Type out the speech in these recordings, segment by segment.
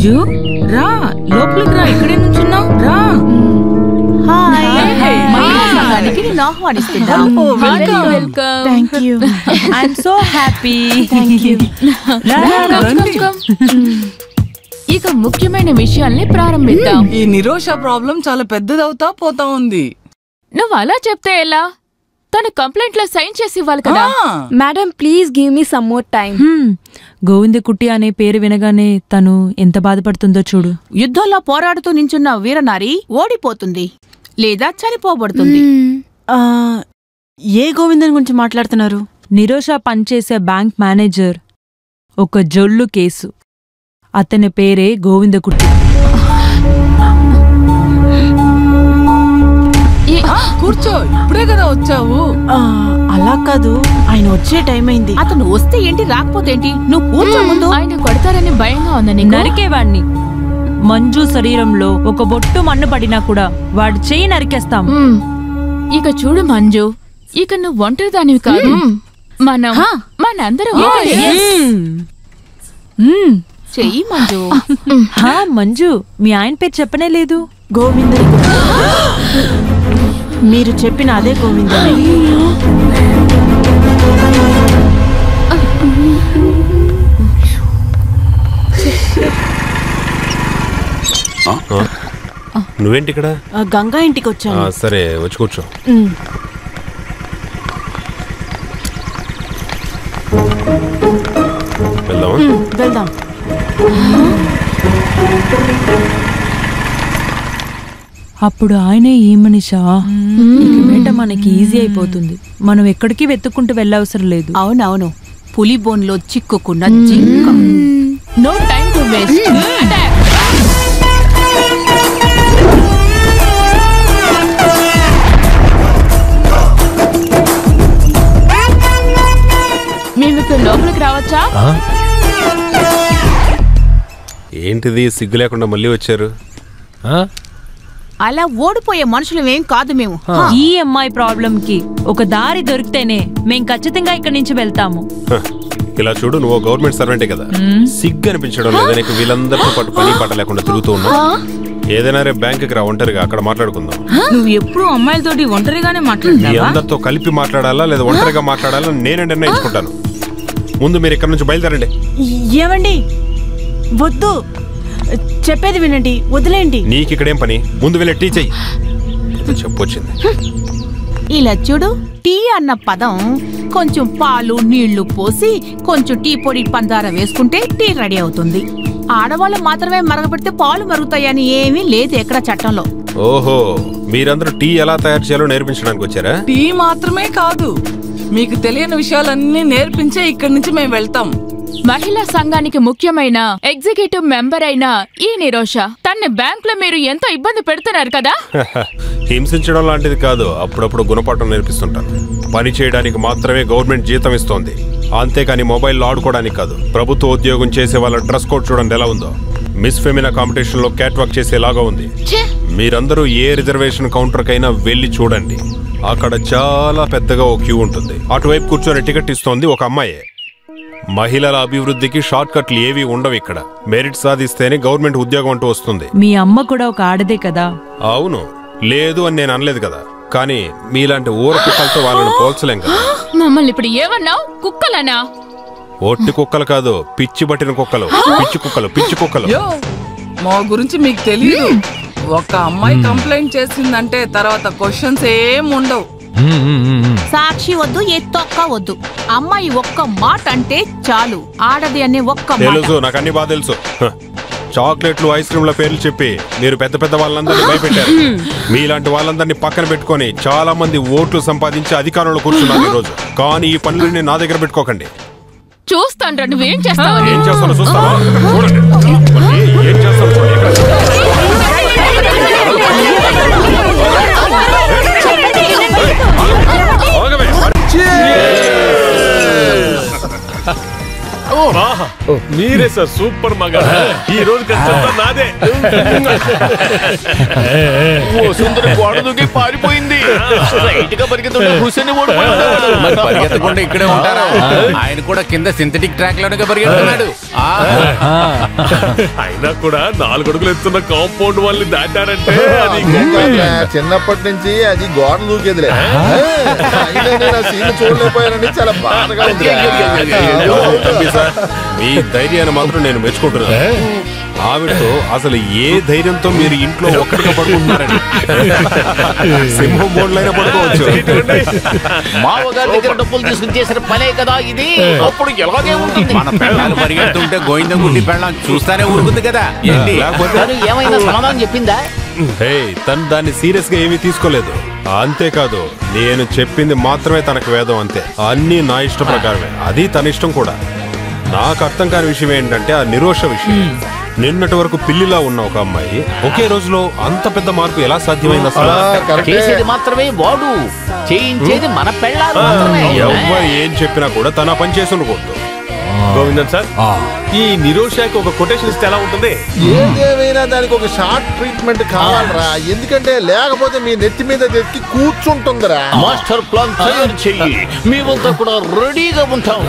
మంజు రా, లోపలికి రా. ఇక్కడే నుంచున్నావు, రా. ఇక ముఖ్యమైన విషయాల్ని ప్రారంభిద్దాం. ఈ నిరోష ప్రాబ్లం చాలా పెద్దదవుతా పోతా ఉంది. నువ్వు అలా చెప్తే ఎలా? తన కంప్లైంట్ లో సైన్ చేసి ఇవ్వాలి కదా. Madam please give me some more time. Govindakutty అనే పేరు వినగానే తను ఎంత బాధపడుతుందో చూడు. యుద్ధంలో పోరాడుతూ నించున్న వీరనారి ఓడిపోతుంది లేదా చనిపోబడుతుంది. ఏ గోవిందన్ గురించి మాట్లాడుతున్నారు? నిరోష పనిచేసే బ్యాంక్ మేనేజర్ ఒక జొల్లు కేసు. అతని పేరే గోవిందకుట్టి. కూర్చో, ఇప్పుడే కదా వచ్చావు. అలా కాదు, ఆయన వచ్చే టైం అయింది. అతను వస్తే ఏంటి, రాకపోతే ఏంటి? నువ్వు కూర్చో ముందు. ఆయన కొడతారని భయంగా ఉందని నరికేవాణ్ణి. మంజు శరీరంలో ఒక బొట్టు మన్ను పడినా కూడా వాడు చెయ్యి నరికేస్తాం. ఇక చూడు మంజు, ఇక నువ్వు ఒంటరిదానివి కాదు. మనందరం చెయ్యి మంజు. మంజు, మీ ఆయన పేరు చెప్పనే లేదు. గోవిందన్. మీరు చెప్పిన అదే గోవిందన్. నువ్వేంటి ఇక్కడ? గంగా ఇంటికి వచ్చాను. సరే వచ్చి కూర్చో. వెళ్దాం. అప్పుడు ఆయనే ఈ మనిషా. వేట మనకి ఈజీ అయిపోతుంది. మనం ఎక్కడికి వెతుక్కుంటూ వెళ్ళవసరం లేదు. అవునవును, పులి బోన్లో చిక్కుకున్న జింక. No time to waste. మేము లోపలికి రావచ్చా? ఏంటిది, సిగ్గు లేకుండా మళ్ళీ వచ్చారు? అలా ఓడిపోయే మనుషులమేం కాదు మేము. ఈ అమ్మాయి ప్రాబ్లం కి ఒక దారి దొరికితేనే మేం ఖచ్చితంగా ఇక్కడి నుంచి వెళ్తాము. ఇలా చూడు, నువ్వు గవర్నమెంట్ సర్వెంటే కదా, సిగ్గు అనిపించడం లేదా నీకు? వీళ్ళందరితో పాటు పని పాట లేకుండా తిరుగుతూ ఉన్నావు. ఏదైనా రేపు బ్యాంకుకి రా, ఒంటరిగా అక్కడ మాట్లాడుకుందాం. నువ్వు ఎప్పుడు అమ్మాయిలతోటి ఒంటరిగానే మాట్లాడుతావా? ఈ అందరితో కలిపి మాట్లాడాలా లేదా ఒంటరిగా మాట్లాడాలా నేనే నిర్ణయించుకుంటాను. ముందు మీరు ఇక్కడ నుంచి బయలుదేరండి. ఏమండి, వద్దు, చెప్పేది వినండి, వదిలేండి. నీకు ఇక్కడేం పని? ముందు వెళ్ళి టీ చెయ్యి. చెప్పొచ్చింది. ఇలా చూడు, టీ అన్న పదం కొంచెం పాలు నీళ్లు పోసి కొంచెం టీ పొడి పందార వేసుకుంటే టీ రెడీ అవుతుంది. ఆడవాళ్ళు మాత్రమే మరగపెడితే పాలు మరుగుతాయని ఏమీ లేదు ఎక్కడ చట్టంలో. ఓహో, మీరందరూ టీ ఎలా తయారు చేయాలో నేర్పించడానికి వచ్చారా? టీ మాత్రమే కాదు, మీకు తెలియని విషయాలన్నీ నేర్పించే ఇక్కడి నుంచి మేము వెళ్తాం. మహిళా సంఘానికి ముఖ్యమైన ఎగ్జిక్యూటివ్ మెంబర్ అయిన ఈ నిరోష తన్ని బ్యాంక్ లో మీరు ఎంతో ఇబ్బంది పెడుతున్నారు కదా. హింసించడం లాంటిది కాదు, అప్పుడప్పుడు గుణపాఠం నేర్పిస్తుంటాను. పని చేయడానికి మాత్రమే గవర్నమెంట్ జీతం ఇస్తోంది, అంతేకాని మొబైల్ ఆడుకోవడానికి కాదు. ప్రభుత్వ ఉద్యోగం చేసే వాళ్ళ డ్రెస్ కోడ్ చూడండి ఎలా ఉందో. మిస్ ఫెమినా కాంపిటీషన్ లో క్యాట్ వాక్ చేసేలాగా ఉంది. మీరందరూ ఏ రిజర్వేషన్ కౌంటర్ కైనా వెళ్లి చూడండి, అక్కడ చాలా పెద్దగా ఓ క్యూ ఉంటుంది. అటువైపు కూర్చొని టికెట్ ఇస్తోంది ఒక అమ్మాయే. మహిళల అభివృద్ధికి షార్ట్ కట్లు ఏవి ఉండవు ఇక్కడ. మెరిట్ సాధిస్తేనే గవర్నమెంట్ ఉద్యోగం అంటూ వస్తుంది. మీ అమ్మ కూడా ఒక ఆడదే కదా. అవును, లేదు అని నేను అనలేదు కదా, కానీ మీలాంటి ఊర కుక్కలతో వాళ్ళని పోల్చలేం కదా. మమ్మల్ని ఇప్పుడు ఏమన్నావు? కుక్కలనా? ఒట్టి కుక్కలు కాదు, పిచ్చి పట్టిన కుక్కలు. పిచ్చి కుక్కలు, పిచ్చి కుక్కలు. మా గురించి మీకు తెలియదు. ఒక అమ్మాయి కంప్లైంట్ చేసిందంటే తర్వాత క్వశ్చన్స్ ఏం ఉండవు. సాక్షి వద్దు, ఏ తొక్క వద్దు. అమ్మాయి ఒక్క మాట అంటే చాలు, ఆడది అనే ఒక్క మాట. తెలుసు, నాకు అన్ని బాగా తెలుసు. చాక్లెట్లు, ఐస్ క్రీమ్ల పేర్లు చెప్పి మీరు పెద్ద పెద్ద వాళ్ళందరినీ భయపెట్టారు. మీలాంటి వాళ్ళందరినీ పక్కన పెట్టుకొని చాలా మంది ఓట్లు సంపాదించి అధికారంలో కూర్చున్నారు ఈ రోజు. కానీ ఈ పనులన్నీ నా దగ్గర పెట్టుకోకండి. చూస్తాను, నువ్వేం చేస్తావు? ఏం చేస్తానో చూస్తావా? చూడండి, ఏం చేస్తాను చూడండి. మీరే సార్ సూపర్ మగా. ఈ రోజు ఖర్చంతా నాదే. ఓ సుందరి గోడ దూకి పారిపోయింది. రైట్ గా పరిగెత్తుంటే హుస్సేన్ ఓడిపోయాడు. మరి పరిగెత్తకుండా ఇక్కడే ఉంటారా? ఆయన కూడా కింద సింథటిక్ ట్రాక్ లోనే పరిగెడుతున్నాడు. అయినా కూడా 4 అడుగులు ఎత్తున్న కాంపౌండ్ వాళ్ళని దాటారంటే అది చిన్నప్పటి నుంచి అది గోడ దూకేదిలే. చూడలేకపోయానని చాలా బాధగా ఉంది. మీ ధైర్యాన్ని మాత్రం నేను మెచ్చుకుంటున్నాను. ఆవిడతో అసలు ఏ ధైర్యంతో మీరు ఇంట్లో ఒక్కడిగా పడుకుంటున్నారని. సింహం బోర్డులైనా పడుకోవచ్చు. మావగారి దగ్గర డబ్బులు తీసుకుని చేసిన పనే కదా ఇది. అప్పుడు ఎలాగే ఉంటుంది. మన పెళ్ళాలు పరిగెడుతుంటే గోవిందం గుడ్డి పెళ్ళం చూస్తానే ఊరుకుంది కదా. ఏమైనా సమాధానం చెప్పిందా? తను దాన్ని సీరియస్ గా ఏమీ తీసుకోలేదు. అంతేకాదు నేను చెప్పింది మాత్రమే తనకు వేదం. అంతే, అన్ని నా ఇష్ట ప్రకారమే. అది తన ఇష్టం కూడా. నాకు అర్థం కాని విషయం ఏంటంటే ఆ నిరోష విషయం. నిన్నటి వరకు పిల్లిలా ఉన్న ఒక అమ్మాయి ఒకే రోజులో అంత పెద్ద మార్పు ఎలా సాధ్యమైంది? అసలు చేసేది మాత్రమే వాడు, చేయించేది మన పెళ్ళాలు. ఎవరు ఏం చెప్పినా కూడా తన పని చేసి ఉండకూడదు. గోవిందన్ సార్, ఈ నిరోషాకి ఒక కొటేషన్ ఇస్తే ఎలా ఉంటుంది? ఏదేమైనా దానికి ఒక షార్ట్ ట్రీట్మెంట్ కావాలరా. ఎందుకంటే లేకపోతే మీ నెత్తి మీద తెచ్చి కూర్చుంటుందిరా. మాస్టర్ ప్లాన్ తయారు చెయ్యి, మేమంతా కూడా రెడీగా ఉంటాం.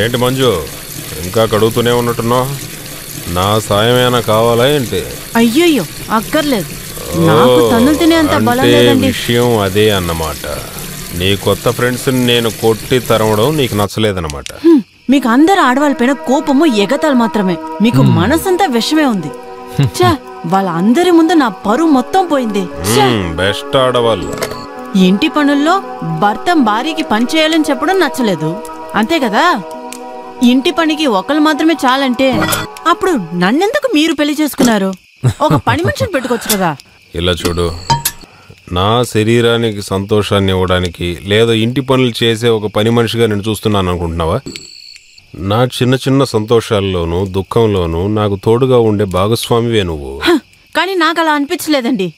ఏంటి మంజు, ఇంకా కడుగుతూనే ఉన్నట్టున్నావు? నా సాయమేనా కావాలా ఏంటి? అయ్యయ్యో అక్కర్లేదు. నాకు తన్నులు తినే అంత బలం లేదండి. విషయం అదే అన్నమాట. నీ కొత్త ఫ్రెండ్స్ నేను కొట్టి తరవడం నీకు నచ్చలేదన్నమాట. మీకు అందరు ఆడవాళ్ళపైన కోపము ఎగతాలు మాత్రమే. మీకు మనసంతా విషమే ఉంది. చా, వాళ్ళందరి ముందు నా పరువు మొత్తం పోయింది. బెస్ట్ ఆడవాళ్ళు. ఇంటి పనుల్లో భర్త భార్యకి పని చేయాలని చెప్పడం నచ్చలేదు, అంతే కదా? ఇంటి పనికి ఒకళ్ళు మాత్రమే చాలంటే అప్పుడు నన్నెందుకు మీరు పెళ్లి చేసుకున్నారు? ఒక పని మనిషిని పెట్టుకోవచ్చు కదా. ఇలా చూడు, నా శరీరానికి సంతోషాన్ని ఇవ్వడానికి లేదా ఇంటి పనులు చేసే ఒక పని మనిషిగా నేను చూస్తున్నాను అనుకుంటున్నావా? నా చిన్న చిన్న సంతోషాల్లోనూ దుఃఖంలోనూ నాకు తోడుగా ఉండే భాగస్వామివే నువ్వు. కానీ నాకు అలా అనిపించలేదండి.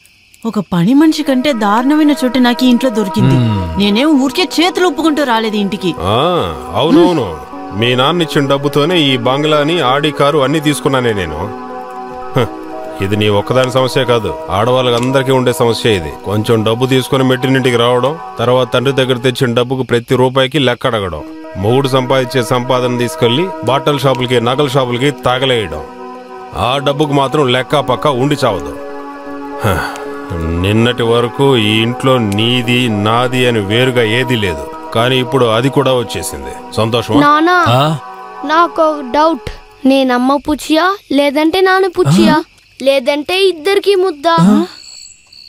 ఒక పని మనిషి కంటే దారుణమైన చోటు నాకు ఇంట్లో దొరికింది. నేనేం ఊరికే చేతులు ఒప్పుకుంటూ రాలేదు ఇంటికి. అవునవును, మీ నాన్న ఇచ్చిన డబ్బుతోనే ఈ బంగ్లాని, ఆడి కారు అన్ని తీసుకున్నానే నేను. ఇది నీ ఒక్కదాని సమస్య కాదు, ఆడవాళ్ళందరికీ ఉండే సమస్య ఇది. కొంచెం డబ్బు తీసుకుని మెట్టినింటికి రావడం, తర్వాత తండ్రి దగ్గర తెచ్చిన డబ్బుకు ప్రతి రూపాయికి లెక్క అడగడం, మొగుడు సంపాదించే సంపాదన తీసుకెళ్లి బాటల్ షాపులకి, నగల షాపులకి తాగలేయడం. ఆ డబ్బుకు మాత్రం లెక్క పక్క ఉండి చావదు. నిన్నటి వరకు ఈ ఇంట్లో నీది నాది అని వేరుగా ఏదీ లేదు, కానీ ఇప్పుడు అది కూడా వచ్చేసింది. సంతోషం. నానా, నాకు డౌట్. నేనమ్మ పుచ్చియా లేదంటే నాన్న పుచ్చియా లేదంటే ఇద్దరికి ముద్దా?